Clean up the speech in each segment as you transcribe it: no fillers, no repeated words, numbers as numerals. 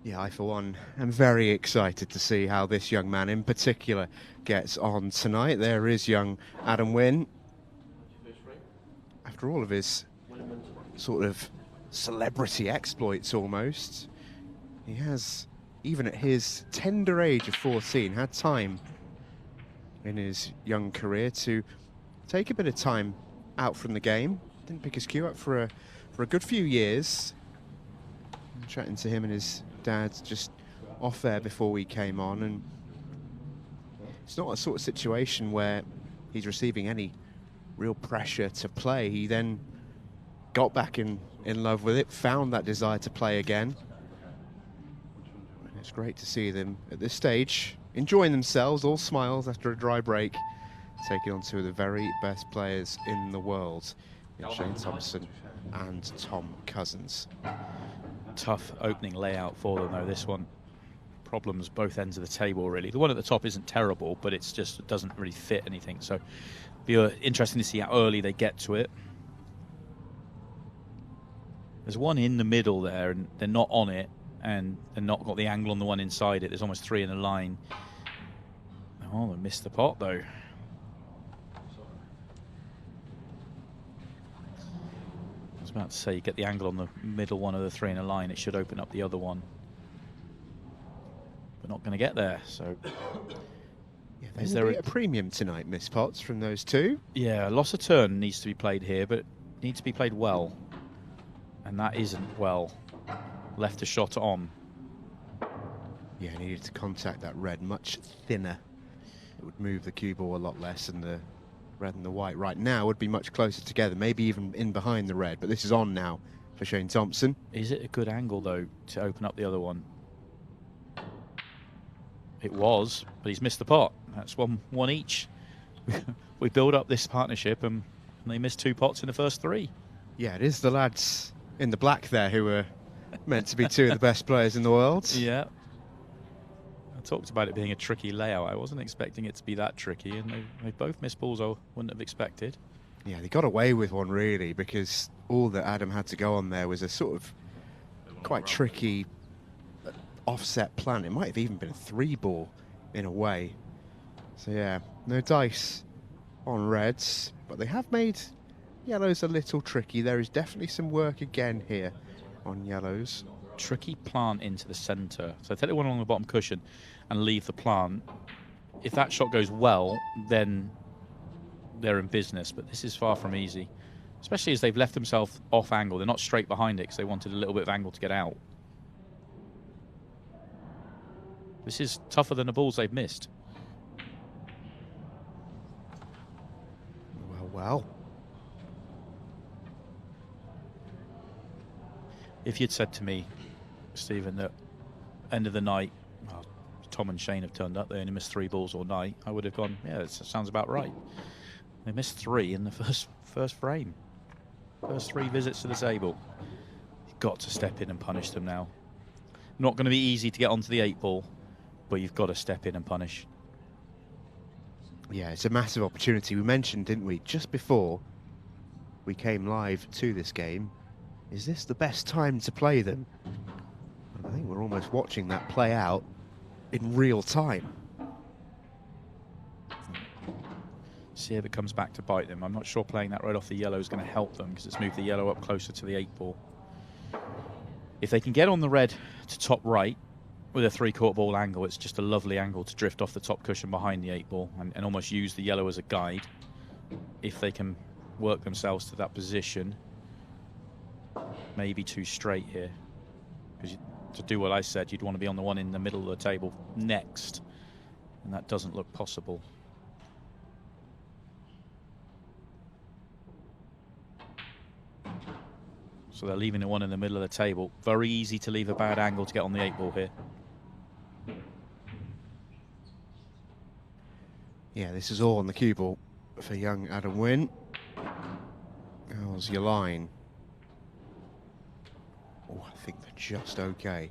Yeah, I, for one, am very excited to see how this young man in particular gets on tonight. There is young Adam Wynne. After all of his sort of celebrity exploits almost, he has, even at his tender age of 14, had time in his young career to take a bit of time out from the game. Didn't pick his cue up for a good few years. I'm chatting to him and his dad just off there before we came on, and it's not a sort of situation where he's receiving any real pressure to play. He then got back in love with it, found that desire to play again. And it's great to see them at this stage enjoying themselves, all smiles after a dry break, taking on two of the very best players in the world, in Shane Thompson and Tom Cousins. Tough opening layout for them though, this one. Problems both ends of the table really. The one at the top isn't terrible, but it's just, it doesn't really fit anything. So be interesting to see how early they get to it. There's one in the middle there and they're not on it, and they're not got the angle on the one inside it. There's almost three in a line. Oh, they missed the pot though. I was about to say, you get the angle on the middle one of the three in a line, it should open up the other one. But not going to get there, so... Yeah, is there a premium tonight, Miss Potts, from those two? Yeah, loss of turn needs to be played here, but needs to be played well. And that isn't well. Left a shot on. Yeah, needed to contact that red much thinner. It would move the cue ball a lot less, and the red and the white right now would be much closer together, maybe even in behind the red, but this is on now for Shane Thompson. Is it a good angle though to open up the other one? It was, but he's missed the pot. That's one each. We build up this partnership and they missed two pots in the first three. Yeah, it is the lads in the black there who are meant to be two of the best players in the world. Yeah. I talked about it being a tricky layout. I wasn't expecting it to be that tricky, and they both missed balls I wouldn't have expected. Yeah, they got away with one really, because all that Adam had to go on there was a sort of quite tricky offset plan. It might have even been a three ball in a way. So yeah, no dice on reds, but they have made yellows a little tricky. There is definitely some work again here on yellows. Tricky plant into the centre. So take the one along the bottom cushion and leave the plant. If that shot goes well, then they're in business, but this is far from easy. Especially as they've left themselves off angle. They're not straight behind it because they wanted a little bit of angle to get out. This is tougher than the balls they've missed. Well. If you'd said to me, Stephen, that end of the night, well, Tom and Shane have turned up, they only missed three balls all night, I would have gone, yeah, that sounds about right. They missed three in the first frame. First three visits to the table. You've got to step in and punish them now. Not going to be easy to get onto the 8-ball, but you've got to step in and punish. Yeah, it's a massive opportunity. We mentioned, didn't we, just before we came live to this game, is this the best time to play them? I think we're almost watching that play out in real time. See if it comes back to bite them. I'm not sure playing that right off the yellow is going to help them because it's moved the yellow up closer to the 8-ball. If they can get on the red to top right with a 3/4 ball angle, it's just a lovely angle to drift off the top cushion behind the 8-ball and almost use the yellow as a guide. If they can work themselves to that position, maybe too straight here. Because to do what I said, you'd want to be on the one in the middle of the table next, and that doesn't look possible. So they're leaving the one in the middle of the table. Very easy to leave a bad angle to get on the 8-ball here. Yeah, this is all on the cue ball for young Adam Wynne. How's your line? Oh, I think they're just okay.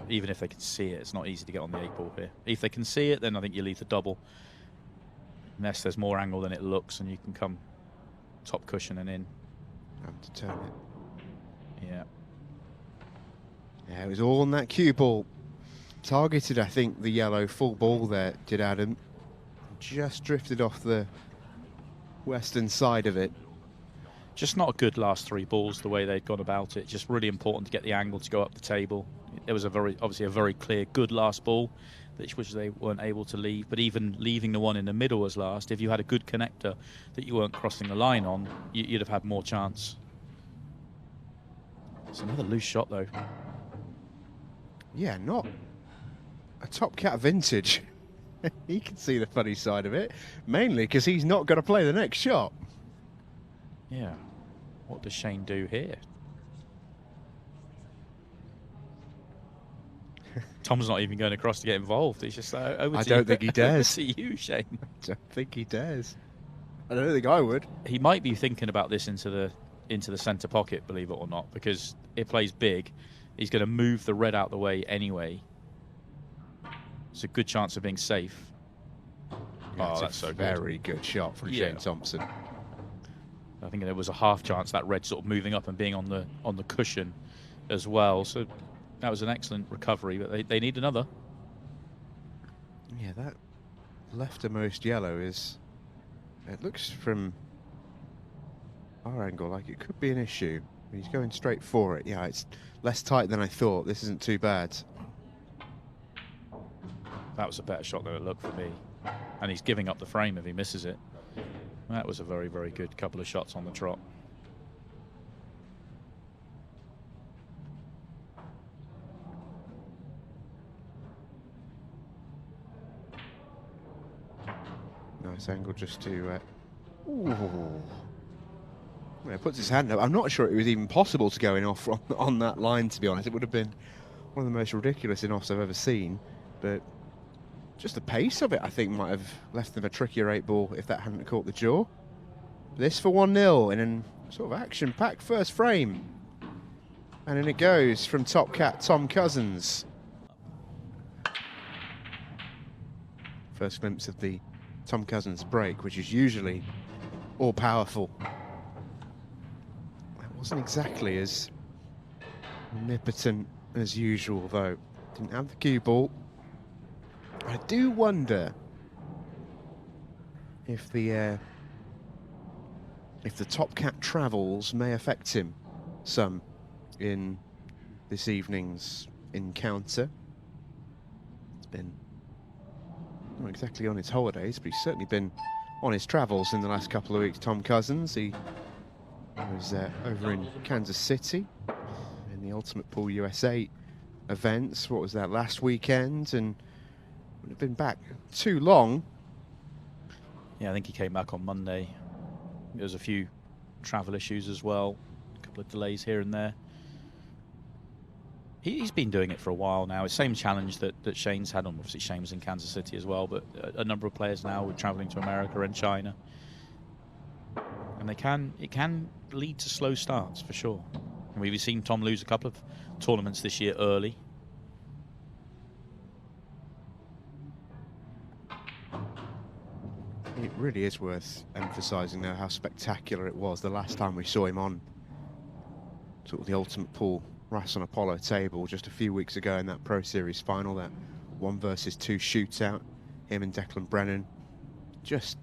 Even if they can see it, it's not easy to get on the 8-ball here. If they can see it, then I think you leave the double. Unless there's more angle than it looks and you can come top cushion and in. Have to turn it. Yeah. Yeah, it was all on that cue ball. Targeted, I think, the yellow full ball there, did Adam. Just drifted off the western side of it. Just not a good last 3 balls, the way they'd gone about it. Just really important to get the angle to go up the table. There was obviously a very clear, good last ball, which they weren't able to leave. But even leaving the one in the middle as last, if you had a good connector that you weren't crossing the line on, you'd have had more chance. It's another loose shot, though. Yeah, not a 𝗡𝗵𝗃𝗵𝗵 vintage. He can see the funny side of it, mainly because he's not going to play the next shot. Yeah. What does Shane do here? Tom's not even going across to get involved. He's just like, over to I don't think he dares. Over to you, Shane. I don't think he dares. I don't think I would. He might be thinking about this into the centre pocket, believe it or not, because it plays big. He's going to move the red out the way anyway. It's a good chance of being safe. Yeah, oh, that's so very good shot from Shane Thompson. I think there was a half chance that red sort of moving up and being on the cushion as well. So that was an excellent recovery, but they need another. Yeah, that leftermost yellow is, it looks from our angle like it could be an issue. He's going straight for it. Yeah, it's less tight than I thought. This isn't too bad. That was a better shot than it looked for me. And he's giving up the frame if he misses it. That was a very, very good couple of shots on the trot. Nice angle just to... ooh. Yeah, puts his hand up. I'm not sure it was even possible to go in off on that line, to be honest. It would have been one of the most ridiculous in-offs I've ever seen. But just the pace of it, I think, might have left them a trickier 8 ball if that hadn't caught the jaw. This for 1-0 in a sort of action-packed first frame. And in it goes from 𝗡𝗵𝗃𝗵𝗵 Tom Cousins. First glimpse of the Tom Cousins break, which is usually all-powerful. That wasn't exactly as omnipotent as usual, though. Didn't have the cue ball. I do wonder if the 𝗡𝗵𝗃𝗵𝗵 travels may affect him some in this evening's encounter. It's been not exactly on his holidays, but he's certainly been on his travels in the last couple of weeks. Tom Cousins, he was over in Kansas City in the 𝗏𝗏𝗃𝗃 USA events. What was that, last weekend? And wouldn't have been back too long. Yeah, I think he came back on Monday. There was a few travel issues as well, a couple of delays here and there. He's been doing it for a while now. It's the same challenge that Shane's had on. Obviously, Shane was in Kansas City as well, but a number of players now are traveling to America and China. And it can lead to slow starts, for sure. And we've seen Tom lose a couple of tournaments this year early. It really is worth emphasising, though, how spectacular it was the last time we saw him on sort of the 𝗏𝗏𝗃𝗃 Rason Apollo table just a few weeks ago in that Pro Series final, that 1 versus 2 shootout, him and Declan Brennan. Just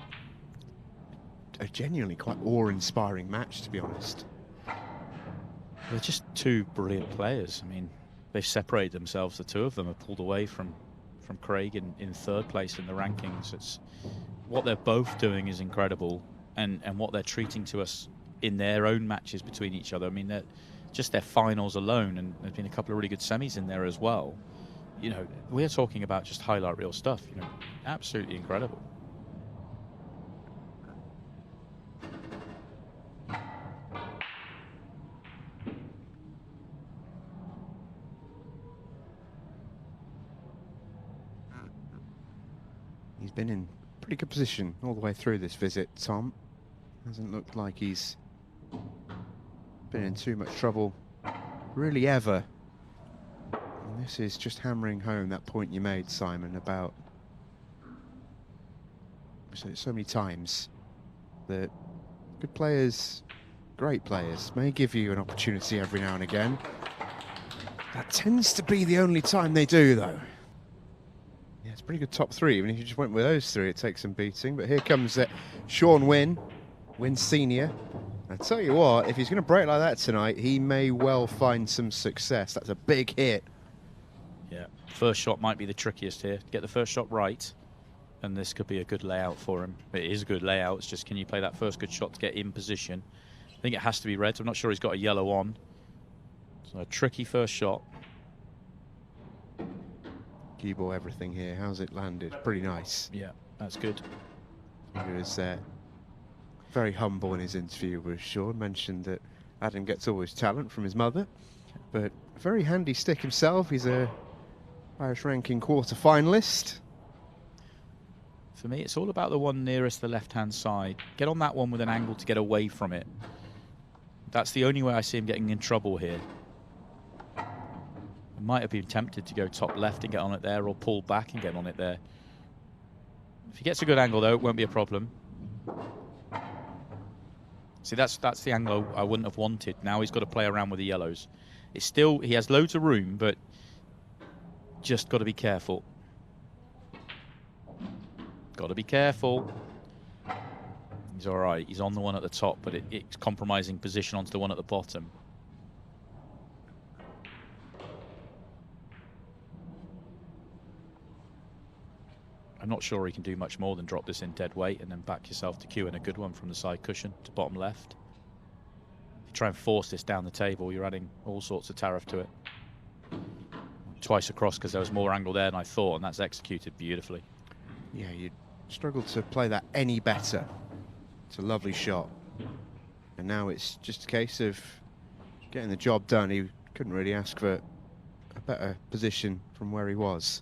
a genuinely quite awe-inspiring match, to be honest. They're just 2 brilliant players. I mean, they've separated themselves. The 2 of them have pulled away from Craig in 3rd place in the rankings. It's what they're both doing is incredible, and what they're treating to us in their own matches between each other. I mean, just their finals alone, and there's been a couple of really good semis in there as well. You know, we're talking about just highlight reel stuff. You know, absolutely incredible. He's been in pretty good position all the way through this visit, Tom. Hasn't looked like he's been in too much trouble, really, ever. And this is just hammering home that point you made, Simon, about so many times that good players, great players, may give you an opportunity every now and again. That tends to be the only time they do, though. Yeah, it's a pretty good top three. Even if you just went with those three, it takes some beating. But here comes Shaun Wynne, Wynne Senior. I tell you what, if he's going to break like that tonight, he may well find some success. That's a big hit. Yeah, first shot might be the trickiest here. Get the first shot right, and this could be a good layout for him. It is a good layout. It's just, can you play that first good shot to get in position? I think it has to be red. I'm not sure he's got a yellow on. So a tricky first shot. Cue everything here. How's it landed? Pretty nice. Yeah, that's good. He was very humble in his interview with Shaun. Mentioned that Adam gets all his talent from his mother, but a very handy stick himself. He's a Irish ranking quarter-finalist. For me, it's all about the one nearest the left-hand side. Get on that one with an angle to get away from it. That's the only way I see him getting in trouble here. I might have been tempted to go top left and get on it there, or pull back and get on it there. If he gets a good angle, though, it won't be a problem. See, that's the angle I wouldn't have wanted. Now he's got to play around with the yellows. It's still, he has loads of room, but just got to be careful. Got to be careful. He's all right. He's on the one at the top, but it's compromising position onto the one at the bottom. I'm not sure he can do much more than drop this in dead weight and then back yourself to cue in a good one from the side cushion to bottom left. If you try and force this down the table, you're adding all sorts of tariff to it. Twice across because there was more angle there than I thought, and that's executed beautifully. Yeah, you struggle to play that any better. It's a lovely shot. And now it's just a case of getting the job done. He couldn't really ask for a better position from where he was.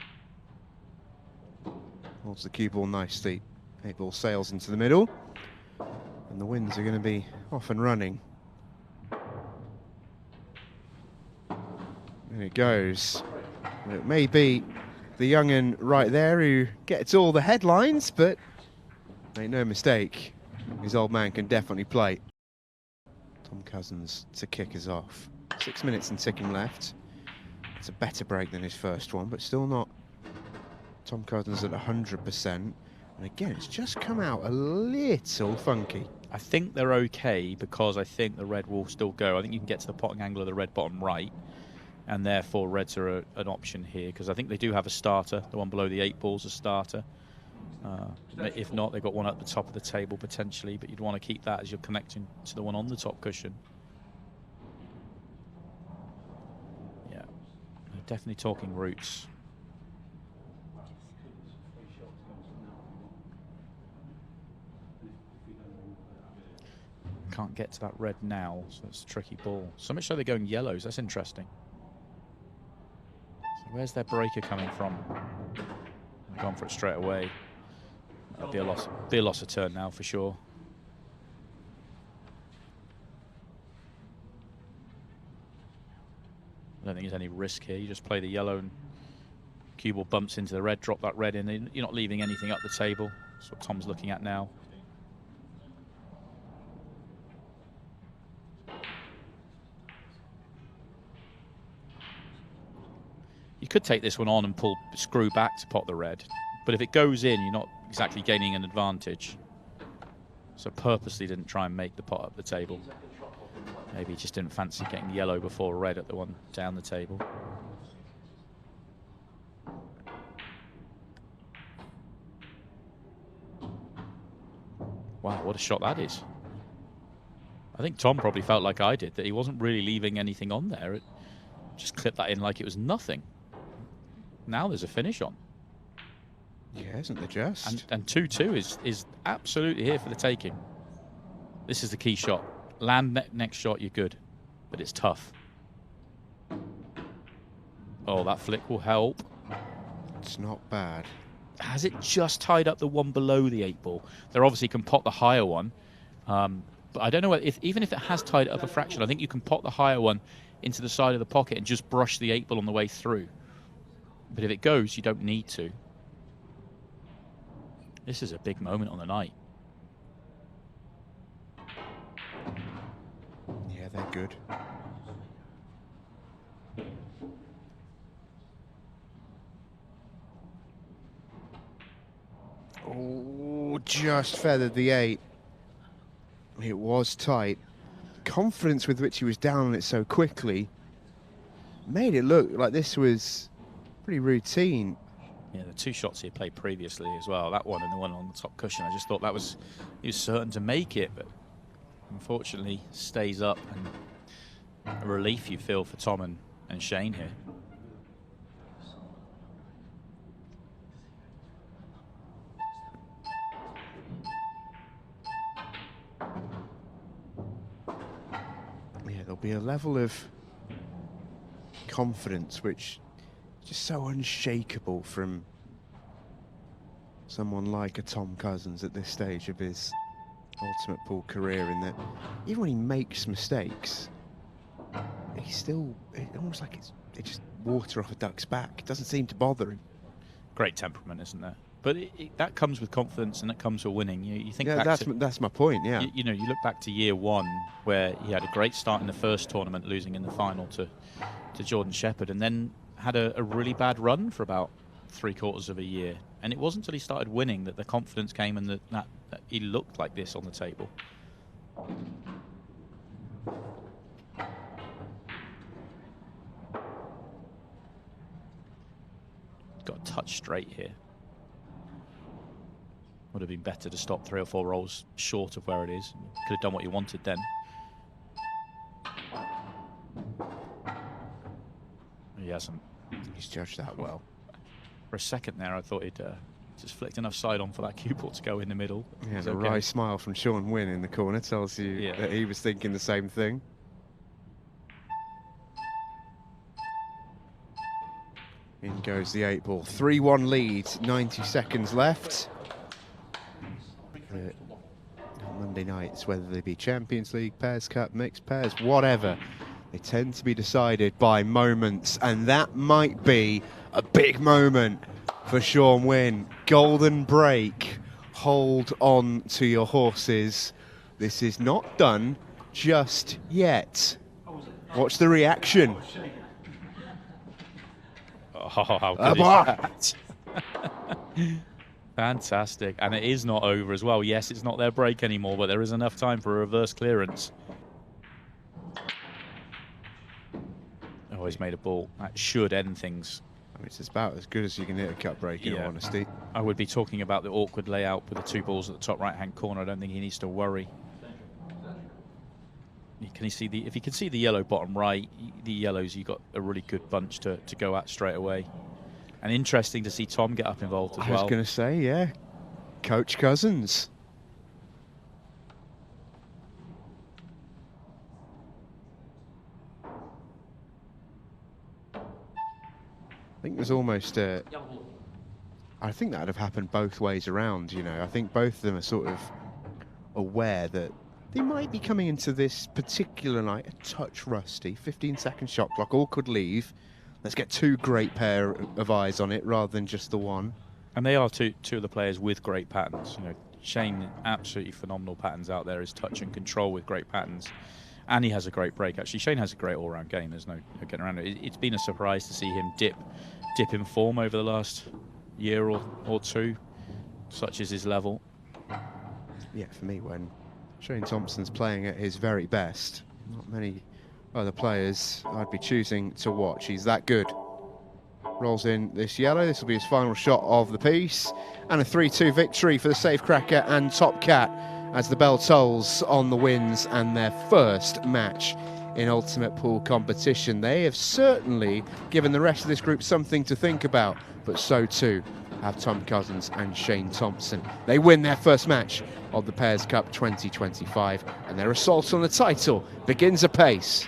Holds the cue ball nicely. 8-ball sails into the middle. And the Wynnes are going to be off and running. And it goes. And it may be the young'un right there who gets all the headlines, but make no mistake, his old man can definitely play. Tom Cousins to kick us off. 6 minutes and ticking left. It's a better break than his first one, but still not Tom Cousins at 100%. And again, it's just come out a little funky. I think they're okay because I think the red will still go. I think you can get to the potting angle of the red bottom right, and therefore reds are an option here because I think they do have a starter. The one below the 8-ball's a starter. If not, they've got one at the top of the table potentially, but you'd want to keep that as you're connecting to the one on the top cushion. Yeah, definitely talking roots. Can't get to that red now, so it's a tricky ball. So much so they're going yellows. That's interesting. So where's their breaker coming from? They've gone for it straight away. That'll be a loss of turn now for sure. I don't think there's any risk here. You just play the yellow and cue ball bumps into the red, drop that red in. You're not leaving anything up the table. That's what Tom's looking at now. You could take this one on and screw back to pot the red, but if it goes in, you're not exactly gaining an advantage. So purposely didn't try and make the pot up the table. Maybe he just didn't fancy getting yellow before red at the one down the table. Wow, what a shot that is. I think Tom probably felt like I did, that he wasn't really leaving anything on there. It just clipped that in like it was nothing. Now there's a finish on. Yeah, isn't there just? And 2-2 is absolutely here for the taking. This is the key shot. Land next shot, you're good. But it's tough. Oh, that flick will help. It's not bad. Has it just tied up the one below the 8-ball? They obviously can pot the higher one. But I don't know even if it has tied it up a fraction, I think you can pot the higher one into the side of the pocket and just brush the 8-ball on the way through. But if it goes, you don't need to. This is a big moment on the night. Yeah, they're good. just feathered the 8. It was tight. Confidence with which he was down on it so quickly made it look like this was pretty routine. Yeah, the 2 shots he had played previously as well, that one and the one on the top cushion, I just thought that was, he was certain to make it, but unfortunately stays up, and a relief you feel for Tom and Shane here. Yeah, there'll be a level of confidence which is just so unshakable from someone like a Tom Cousins at this stage of his ultimate pool career, in that even when he makes mistakes, he's still, almost like it's just water off a duck's back. It doesn't seem to bother him. Great temperament, isn't there? But that comes with confidence, and that comes with winning. You think yeah, that's my point. Yeah, you know, you look back to year 1 where he had a great start in the first tournament, losing in the final to Jordan Shepherd, and then had a really bad run for about 3/4 of a year. And it wasn't until he started winning that the confidence came, and that he looked like this on the table. Got a touch straight here. Would have been better to stop 3 or 4 rolls short of where it is. Could have done what you wanted then. He hasn't. He's judged that well. For a second there, I thought he'd just flicked enough side on for that cue ball to go in the middle. Yeah, the wry smile from Shaun Wynne in the corner tells you that he was thinking the same thing. In goes the 8 ball. 3-1 lead, 90 seconds left. On Monday nights, whether they be Champions League, Pairs Cup, Mixed Pairs, whatever, they tend to be decided by moments, and that might be a big moment for Shaun Wynne. Golden break. Hold on to your horses. This is not done just yet. Watch the reaction. Oh, how good is that? Fantastic. And it is not over as well. Yes, it's not their break anymore, but there is enough time for a reverse clearance. Oh, he's made a ball. That should end things. I mean, it's about as good as you can hit a cut break, in all honesty. I would be talking about the awkward layout with the 2 balls at the top right-hand corner. I don't think he needs to worry. Can you see if you can see the yellow bottom right, the yellows, you've got a really good bunch to go at straight away. And interesting to see Tom get up involved as well. I was going to say, yeah, Coach Cousins. I think there's almost a... I think that would have happened both ways around, you know. I think both of them are sort of aware that they might be coming into this particular night a touch rusty. 15-second shot clock, all could leave. Let's get 2 great pair of eyes on it rather than just the one. And they are two of the players with great patterns. You know, Shane, absolutely phenomenal patterns out there. His touch and control with great patterns. And he has a great break, actually. Shane has a great all-round game. There's no getting around it. It's been a surprise to see him dip in form over the last year or 2. Such is his level. Yeah, for me, when Shane Thompson's playing at his very best, not many other players I'd be choosing to watch. He's that good. Rolls in this yellow. This will be his final shot of the piece. And a 3-2 victory for the Safecracker and Top Cat as the bell tolls on the Wynnes and their first match in Ultimate Pool competition. They have certainly given the rest of this group something to think about, but so too have Tom Cousins and Shane Thompson. They win their first match of the Pairs Cup 2025, and their assault on the title begins apace.